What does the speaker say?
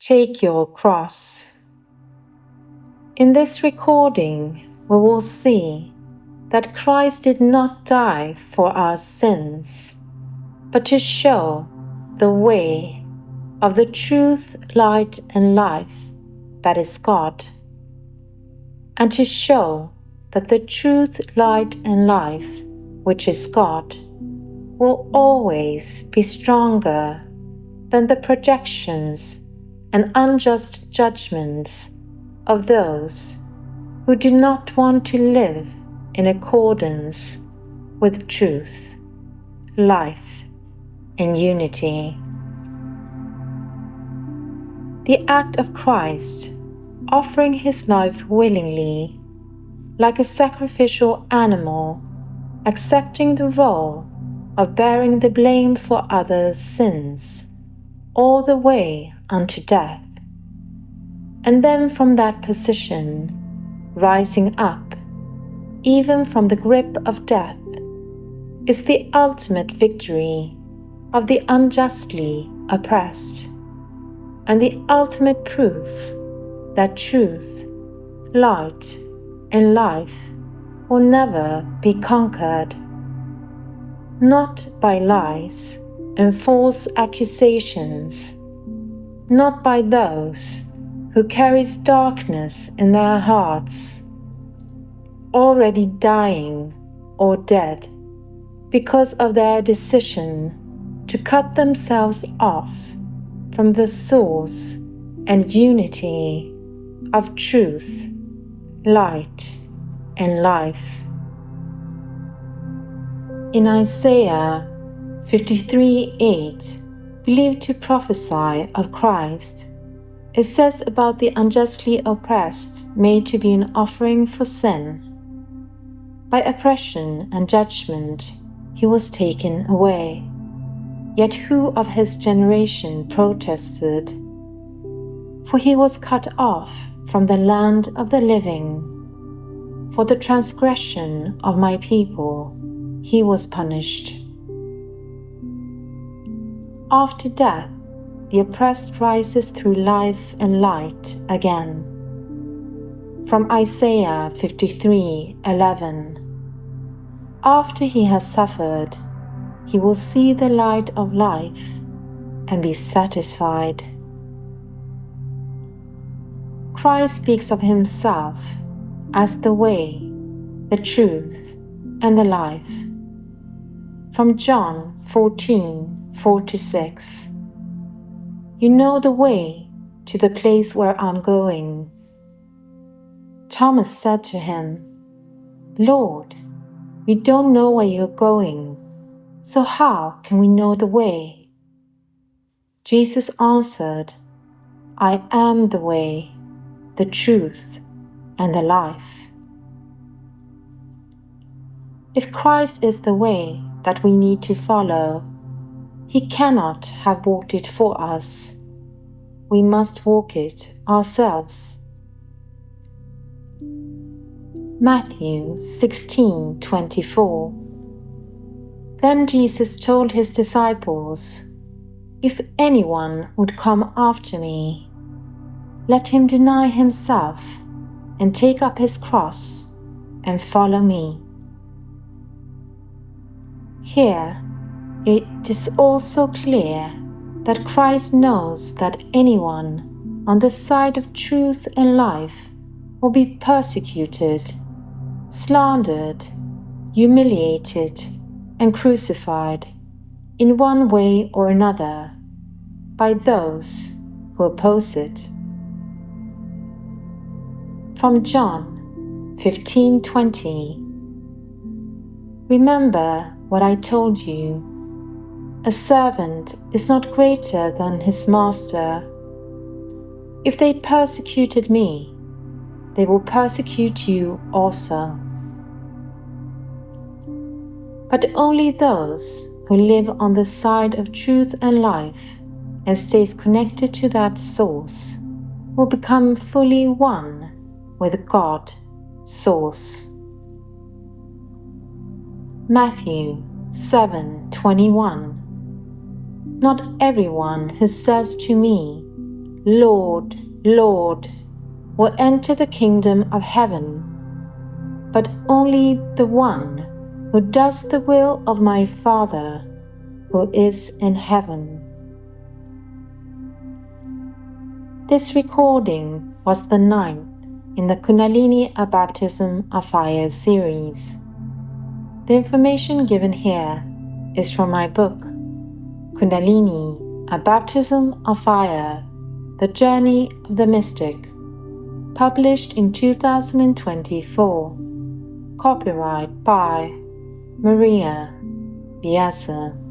Take your cross. In this recording, we will see that Christ did not die for our sins, but to show the way of the truth, light, and life that is God, and to show that the truth, light, and life, which is God, will always be stronger than the projections and unjust judgments of those who do not want to live in accordance with truth, life, and unity. The act of Christ offering his life willingly, like a sacrificial animal, accepting the role of bearing the blame for others' sins all the way unto death, and then from that position rising up, even from the grip of death, is the ultimate victory of the unjustly oppressed, and the ultimate proof that truth, light, and life will never be conquered, not by lies and false accusations, not by those who carries darkness in their hearts, already dying or dead because of their decision to cut themselves off from the source and unity of truth, light, and life. In Isaiah 53:8, believed to prophesy of Christ, it says about the unjustly oppressed made to be an offering for sin. By oppression and judgment he was taken away. Yet who of his generation protested? For he was cut off from the land of the living. For the transgression of my people he was punished. After death, the oppressed rises through life and light again. From Isaiah 53:11. After he has suffered, he will see the light of life and be satisfied. Christ speaks of himself as the way, the truth, and the life. From John 14:4-6. You know the way to the place where I'm going. Thomas said to him, Lord, we don't know where you're going, so how can we know the way? Jesus answered, I am the way, the truth, and the life. If Christ is the way that we need to follow, he cannot have walked it for us. We must walk it ourselves. Matthew 16:24. Then Jesus told his disciples, If anyone would come after me, let him deny himself and take up his cross and follow me. Here, it is also clear that Christ knows that anyone on the side of truth and life will be persecuted, slandered, humiliated, and crucified in one way or another by those who oppose it. From John 15:20. Remember what I told you. A servant is not greater than his master. If they persecuted me, they will persecute you also. But only those who live on the side of truth and life and stays connected to that source will become fully one with God, source. Matthew 7:21. Not everyone who says to me, Lord, Lord, will enter the kingdom of heaven, but only the one who does the will of my Father who is in heaven. This recording was the 9th in the Kundalini A Baptism of Fire series. The information given here is from my book, Kundalini A Baptism of Fire, The Journey of the Mystic, published in 2024. Copyright by Maria Vyasa.